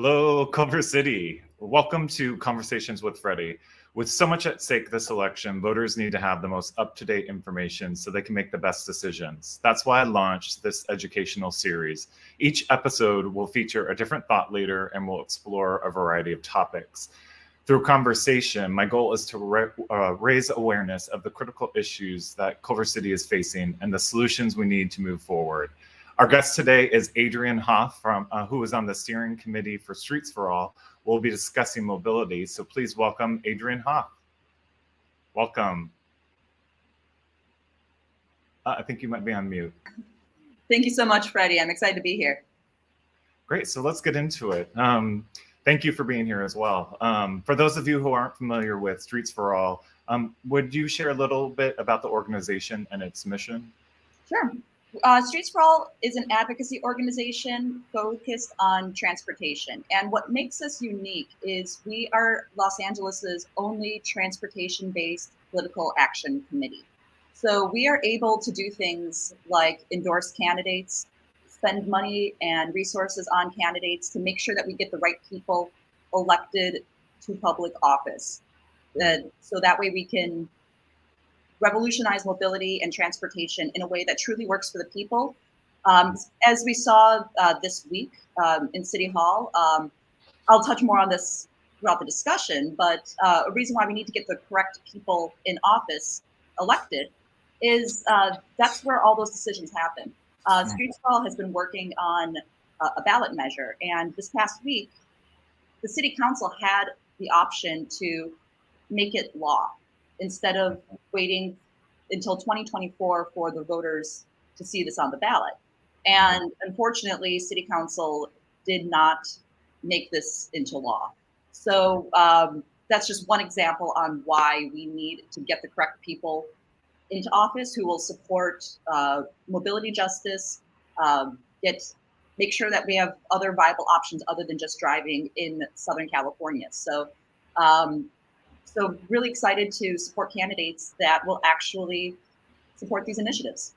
Hello, Culver City. Welcome to Conversations with Freddy. With so much at stake this election, voters need to have the most up-to-date information so they can make the best decisions. That's why I launched this educational series. Each episode will feature a different thought leader and will explore a variety of topics. Through conversation, my goal is to raise awareness of the critical issues that Culver City is facing and the solutions we need to move forward. Our guest today is Adriane Hoff, who is on the steering committee for Streets for All. We'll be discussing mobility, so please welcome Adriane Hoff. Welcome. I think you might be on mute. Thank you so much, Freddie. I'm excited to be here. Great, so let's get into it. Thank you for being here as well. For those of you who aren't familiar with Streets for All, would you share a little bit about the organization and its mission? Sure. Streets for All is an advocacy organization focused on transportation. And what makes us unique is we are Los Angeles's only transportation-based political action committee. So we are able to do things like endorse candidates, spend money and resources on candidates to make sure that we get the right people elected to public office. So that way we can revolutionize mobility and transportation in a way that truly works for the people. As we saw this week in City Hall, I'll touch more on this throughout the discussion, but a reason why we need to get the correct people in office elected is that's where all those decisions happen. Streets for All has been working on a ballot measure, and this past week, the city council had the option to make it law instead of waiting until 2024 for the voters to see this on the ballot. And unfortunately, city council did not make this into law. So that's just one example on why we need to get the correct people into office who will support mobility justice, make sure that we have other viable options other than just driving in Southern California. So really excited to support candidates that will actually support these initiatives.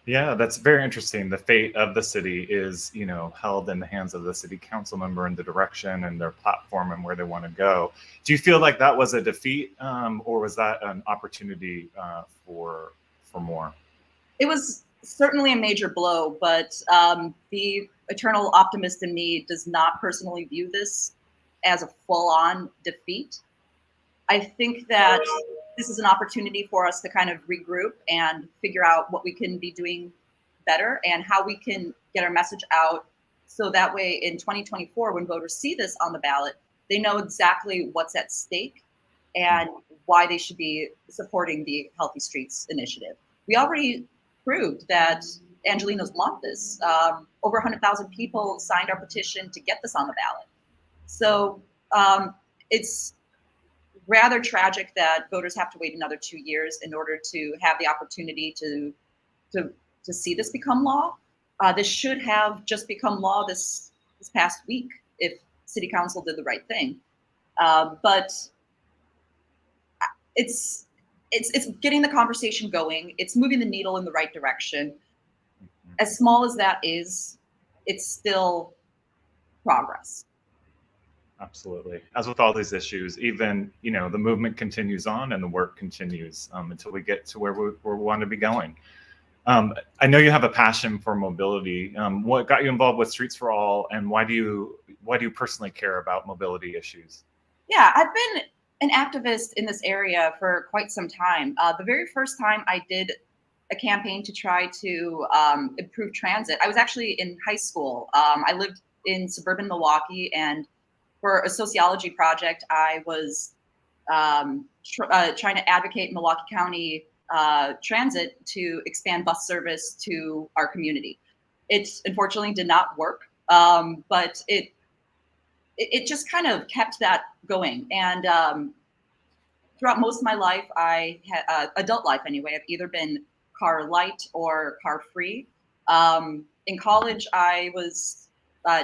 Yeah, that's very interesting. The fate of the city is, held in the hands of the city council member and the direction and their platform and where they want to go. Do you feel like that was a defeat, or was that an opportunity for more? It was certainly a major blow, but the eternal optimist in me does not personally view this as a full-on defeat. I think that this is an opportunity for us to kind of regroup and figure out what we can be doing better and how we can get our message out. So that way in 2024, when voters see this on the ballot, they know exactly what's at stake and why they should be supporting the Healthy Streets initiative. We already proved that Angelinos want this. Over 100,000 people signed our petition to get this on the ballot. So it's rather tragic that voters have to wait another 2 years in order to have the opportunity to see this become law. This should have just become law this past week if City Council did the right thing. But it's getting the conversation going. It's moving the needle in the right direction. As small as that is, it's still progress. Absolutely. As with all these issues, even, the movement continues on and the work continues until we get to where we want to be going. I know you have a passion for mobility. What got you involved with Streets for All, and why do you personally care about mobility issues? Yeah, I've been an activist in this area for quite some time. The very first time I did a campaign to try to improve transit, I was actually in high school. I lived in suburban Milwaukee, and for a sociology project, I was trying to advocate Milwaukee County Transit to expand bus service to our community. It unfortunately did not work, but it just kind of kept that going. And throughout most of my life, I had adult life anyway, I've either been car light or car free. In college, I was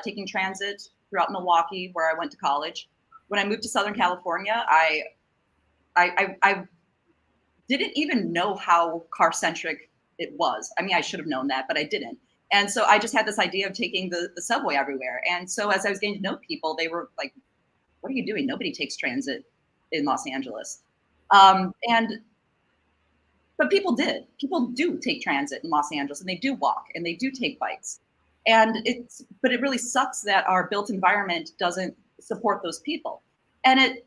taking transit throughout Milwaukee, where I went to college. When I moved to Southern California, I didn't even know how car-centric it was. I mean, I should have known that, but I didn't. And so I just had this idea of taking the subway everywhere. And so as I was getting to know people, they were like, what are you doing? Nobody takes transit in Los Angeles. But people did. People do take transit in Los Angeles, and they do walk, and they do take bikes. But it really sucks that our built environment doesn't support those people. And it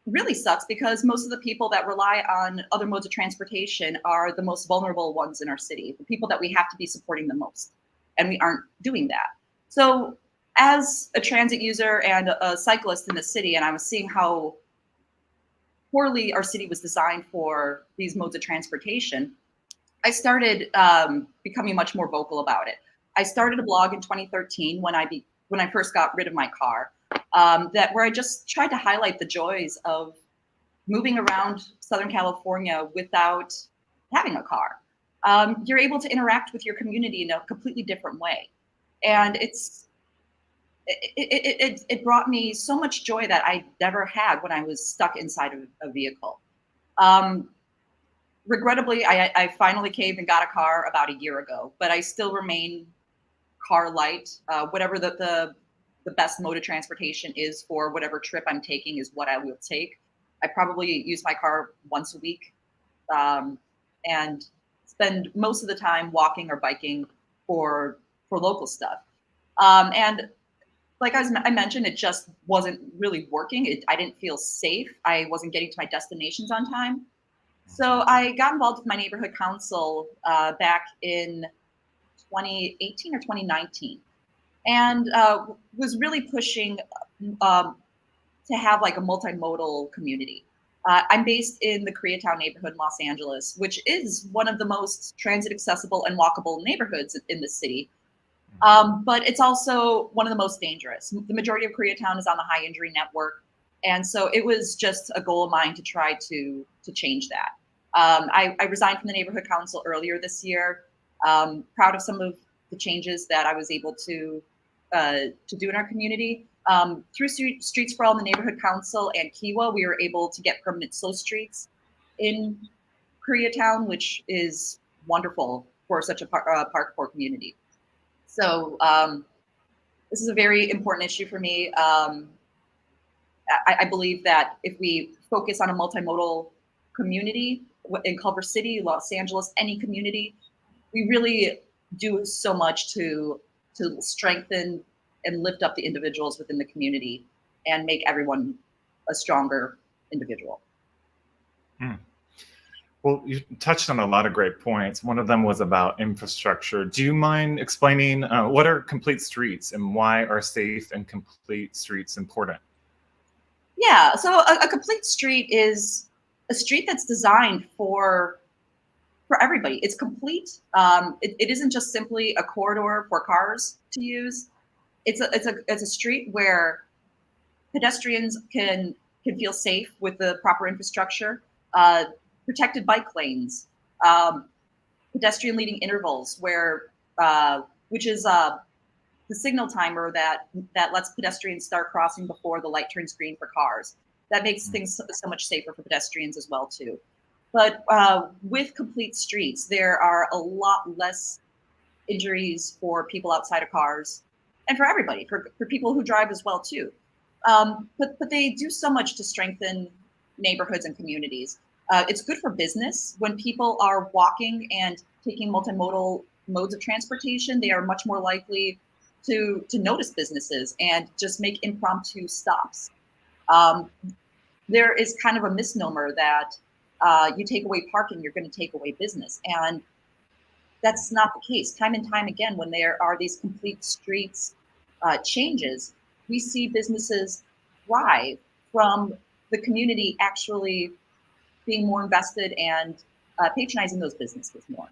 really sucks because most of the people that rely on other modes of transportation are the most vulnerable ones in our city, the people that we have to be supporting the most. And we aren't doing that. So as a transit user and a cyclist in the city, and I was seeing how poorly our city was designed for these modes of transportation, I started becoming much more vocal about it. I started a blog in 2013 when I first got rid of my car, where I just tried to highlight the joys of moving around Southern California without having a car. You're able to interact with your community in a completely different way, and it brought me so much joy that I never had when I was stuck inside of a vehicle. Regrettably, I finally caved and got a car about a year ago, but I still remain car light. Whatever the best mode of transportation is for whatever trip I'm taking is what I will take. I probably use my car once a week, and spend most of the time walking or biking for local stuff. And like I mentioned, it just wasn't really working. I didn't feel safe. I wasn't getting to my destinations on time. So I got involved with my neighborhood council back in 2018 or 2019, and was really pushing to have like a multimodal community. I'm based in the Koreatown neighborhood in Los Angeles, which is one of the most transit accessible and walkable neighborhoods in the city. But it's also one of the most dangerous. The majority of Koreatown is on the high injury network. And so it was just a goal of mine to try to change that. I resigned from the neighborhood council earlier this year. Proud of some of the changes that I was able to do in our community. Through Street Sprawl in the neighborhood council and Kiwa, we were able to get permanent slow streets in Koreatown, which is wonderful for such a park poor community. So this is a very important issue for me. I believe that if we focus on a multimodal community in Culver City, Los Angeles, any community, we really do so much to strengthen and lift up the individuals within the community and make everyone a stronger individual. Well, you touched on a lot of great points. One of them was about infrastructure. Do you mind explaining what are complete streets and why are safe and complete streets important? Yeah, so a complete street is a street that's designed for everybody. It's complete. It isn't just simply a corridor for cars to use. It's a street where pedestrians can feel safe with the proper infrastructure, protected bike lanes, pedestrian leading intervals, which is the signal timer that lets pedestrians start crossing before the light turns green for cars. That makes things so much safer for pedestrians as well too. But with complete streets, there are a lot less injuries for people outside of cars, and for everybody, for people who drive as well too. But they do so much to strengthen neighborhoods and communities. It's good for business. When people are walking and taking multimodal modes of transportation, they are much more likely to notice businesses and just make impromptu stops. There is kind of a misnomer that you take away parking, you're going to take away business. And that's not the case. Time and time again, when there are these complete streets changes, we see businesses thrive from the community actually being more invested and patronizing those businesses more.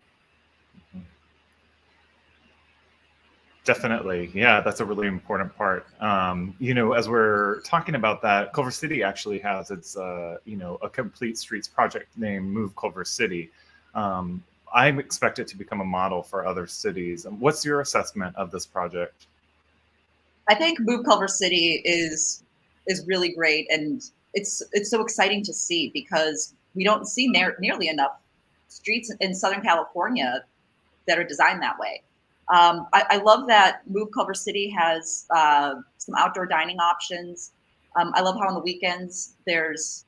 Definitely. Yeah, that's a really important part. As we're talking about that, Culver City actually has its, a complete streets project named Move Culver City. I expect it to become a model for other cities. What's your assessment of this project? I think Move Culver City is really great, and it's so exciting to see because we don't see nearly enough streets in Southern California that are designed that way. I love that Move Culver City has some outdoor dining options. I love how on the weekends there's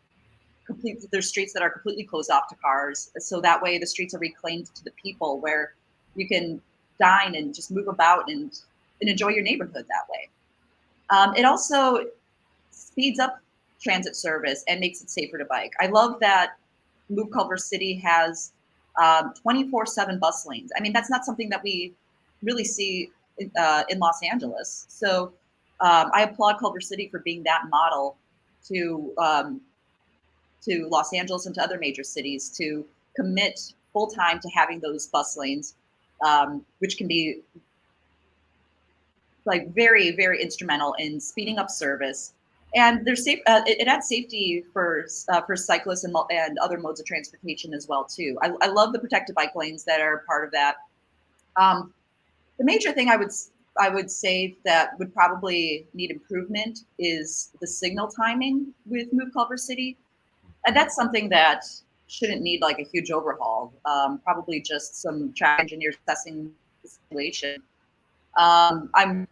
streets that are completely closed off to cars, so that way the streets are reclaimed to the people, where you can dine and just move about and enjoy your neighborhood that way. It also speeds up transit service and makes it safer to bike. I love that Move Culver City has 24/7 bus lanes. I mean, that's not something that we really see in Los Angeles. So I applaud Culver City for being that model to Los Angeles and to other major cities to commit full time to having those bus lanes, which can be like very, very instrumental in speeding up service. And there's safe. It adds safety for cyclists and other modes of transportation as well too. I love the protected bike lanes that are part of that. The major thing I would say that would probably need improvement is the signal timing with Move Culver City. And that's something that shouldn't need like a huge overhaul. Probably just some traffic engineers assessing the situation. I'm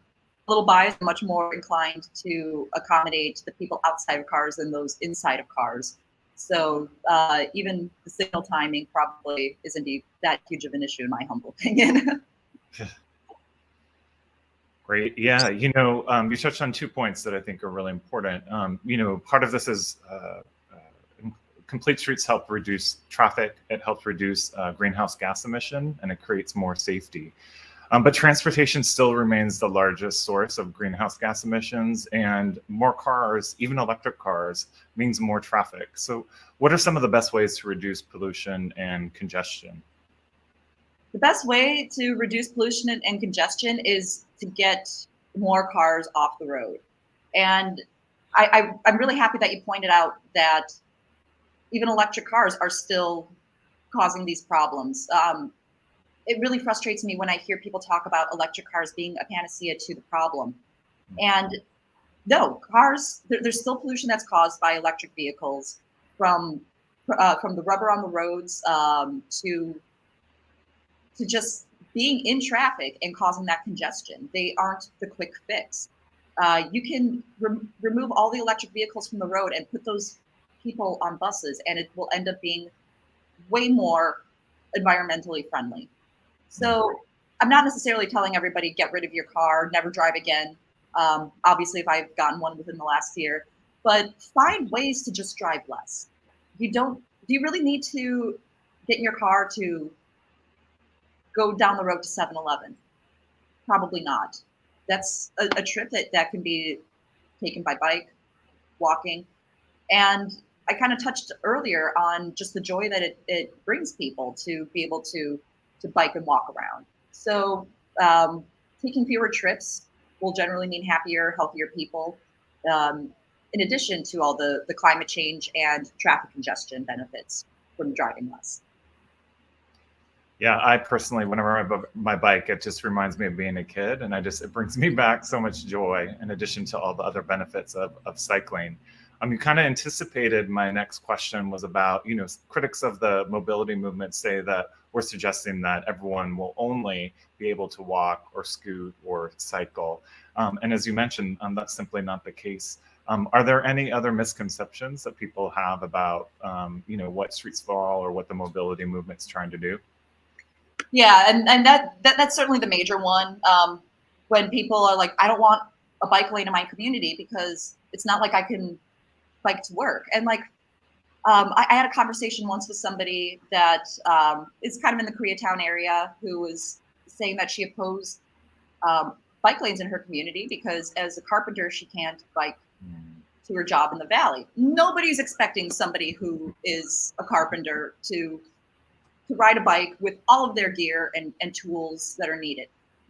a little biased, much more inclined to accommodate the people outside of cars than those inside of cars. So even the signal timing probably isn't that huge of an issue in my humble opinion. Great. Yeah. You touched on 2 points that I think are really important. Part of this is complete streets help reduce traffic. It helps reduce greenhouse gas emission, and it creates more safety. But transportation still remains the largest source of greenhouse gas emissions, and more cars, even electric cars, means more traffic. So what are some of the best ways to reduce pollution and congestion? The best way to reduce pollution and congestion is to get more cars off the road. And I'm really happy that you pointed out that even electric cars are still causing these problems. It really frustrates me when I hear people talk about electric cars being a panacea to the problem. And no, there's still pollution that's caused by electric vehicles, from the rubber on the roads to just being in traffic and causing that congestion. They aren't the quick fix. You can remove all the electric vehicles from the road and put those people on buses, and it will end up being way more environmentally friendly. So I'm not necessarily telling everybody get rid of your car, never drive again. Obviously, if I've gotten one within the last year, but find ways to just drive less. Do you really need to get in your car to go down the road to 7-Eleven? Probably not. That's a trip that can be taken by bike, walking. And I kind of touched earlier on just the joy that it brings people to be able to bike and walk around. So taking fewer trips will generally mean happier, healthier people, in addition to all the climate change and traffic congestion benefits from driving less. Yeah, I personally, whenever I my bike, it just reminds me of being a kid, and it brings me back so much joy, in addition to all the other benefits of cycling. You kind of anticipated my next question was about, critics of the mobility movement say that we're suggesting that everyone will only be able to walk or scoot or cycle. And as you mentioned, that's simply not the case. Are there any other misconceptions that people have about, what street sprawl or what the mobility movement's trying to do? Yeah, and that's certainly the major one. When people are like, I don't want a bike lane in my community because it's not like I can bike to work. And like, I had a conversation once with somebody that is kind of in the Koreatown area, who was saying that she opposed bike lanes in her community because as a carpenter, she can't bike to her job in the valley. Nobody's expecting somebody who is a carpenter to ride a bike with all of their gear and tools that are needed.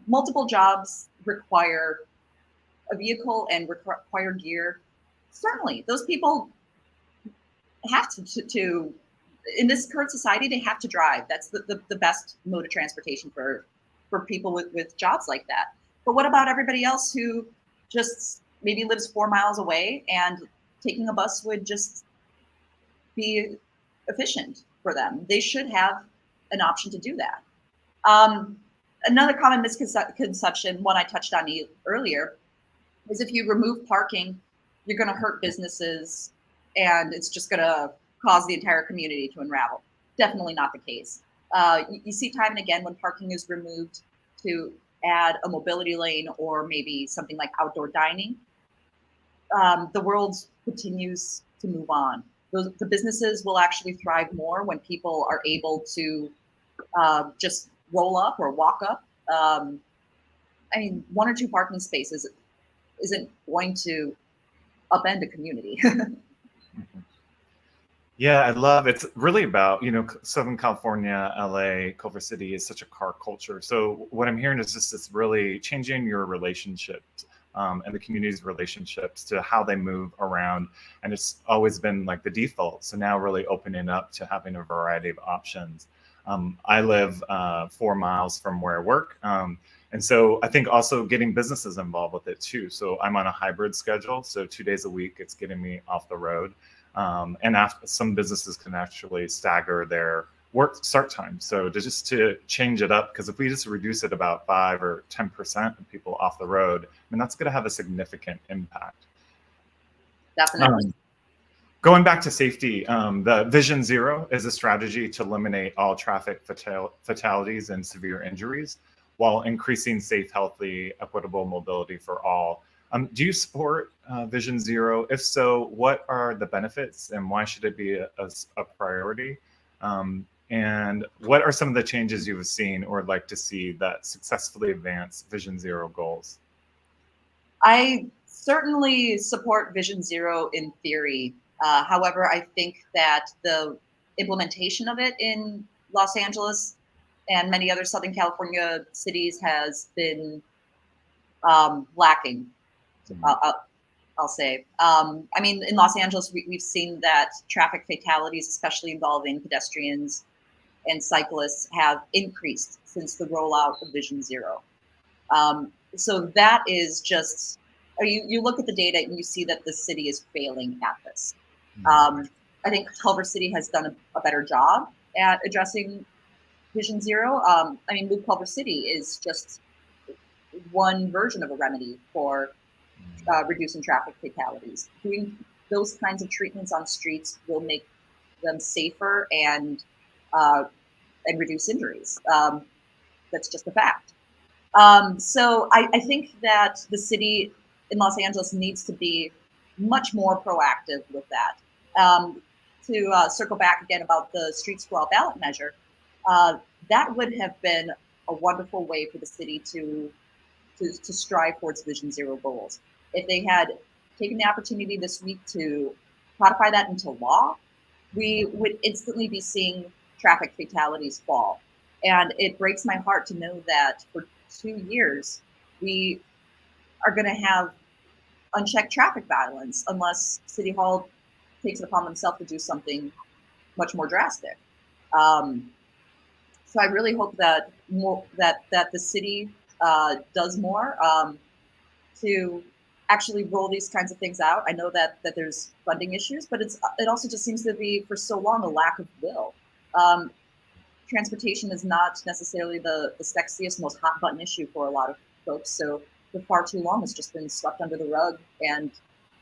Multiple jobs require a vehicle and require gear. Certainly, those people have to in this current society, they have to drive. That's the best mode of transportation for people with jobs like that. But what about everybody else who just maybe lives 4 miles away, and taking a bus would just be efficient for them? They should have an option to do that. Another common misconception, one I touched on earlier, is if you remove parking, you're going to hurt businesses and it's just going to cause the entire community to unravel. Definitely not the case. You see time and again when parking is removed to add a mobility lane or maybe something like outdoor dining, the world continues to move on. The businesses will actually thrive more when people are able to just roll up or walk up. I mean, 1 or 2 parking spaces isn't going to upend a community. Yeah, I love it's really about, Southern California, LA, Culver City is such a car culture. So what I'm hearing is just it's really changing your relationships and the community's relationships to how they move around. And it's always been like the default. So now really opening up to having a variety of options. I live 4 miles from where I work. And so I think also getting businesses involved with it too. So I'm on a hybrid schedule. So 2 days a week, it's getting me off the road. And after, some businesses can actually stagger their work start time. So to change it up, because if we just reduce it about 5 or 10% of people off the road, I mean, that's going to have a significant impact. Definitely. Going back to safety, the Vision Zero is a strategy to eliminate all traffic fatalities and severe injuries while increasing safe, healthy, equitable mobility for all. Do you support Vision Zero? If so, what are the benefits and why should it be a priority? And what are some of the changes you've seen or like to see that successfully advance Vision Zero goals? I certainly support Vision Zero in theory. However, I think that the implementation of it in Los Angeles and many other Southern California cities has been lacking. I'll say. I mean, in Los Angeles, we've seen that traffic fatalities, especially involving pedestrians and cyclists, have increased since the rollout of Vision Zero. So that is just, you look at the data and you see that the city is failing at this. I think Culver City has done a better job at addressing Vision Zero. I mean, Move Culver City is just one version of a remedy for reducing traffic fatalities. Doing those kinds of treatments on streets will make them safer and reduce injuries. That's just a fact. So I think that the city in Los Angeles needs to be much more proactive with that. To circle back again about the street sprawl ballot measure, that would have been a wonderful way for the city to strive towards Vision Zero goals. If they had taken the opportunity this week to codify that into law, we would instantly be seeing traffic fatalities fall. And it breaks my heart to know that for 2 years, we are going to have unchecked traffic violence unless City Hall takes it upon themselves to do something much more drastic. So I really hope that that the city does more to actually roll these kinds of things out. I know that there's funding issues, but it also just seems to be for so long a lack of will. Transportation is not necessarily the sexiest, most hot button issue for a lot of folks. So for far too long, it's just been swept under the rug, and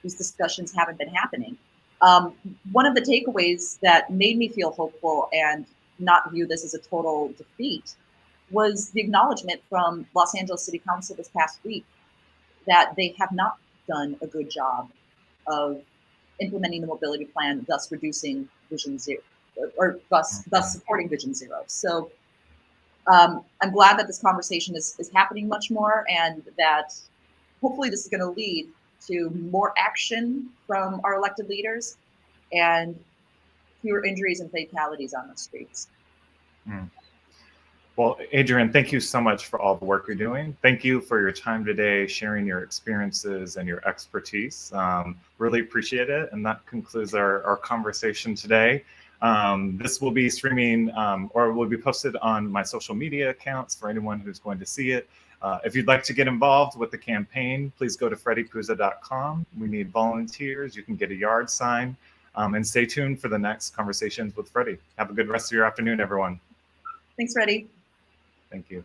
these discussions haven't been happening. One of the takeaways that made me feel hopeful and not view this as a total defeat was the acknowledgement from Los Angeles City Council this past week that they have not done a good job of implementing the mobility plan, thus reducing Vision Zero, or thus supporting Vision Zero. So I'm glad that this conversation is happening much more, and that hopefully this is going to lead to more action from our elected leaders and fewer injuries and fatalities on the streets. Well, Adriane, thank you so much for all the work you're doing. Thank you for your time today, sharing your experiences and your expertise. Really appreciate it. And that concludes our conversation today. This will be streaming or will be posted on my social media accounts for anyone who's going to see it. If you'd like to get involved with the campaign, please go to freddypuza.com. We need volunteers. You can get a yard sign. And stay tuned for the next Conversations with Freddy. Have a good rest of your afternoon, everyone. Thanks, Freddy. Thank you.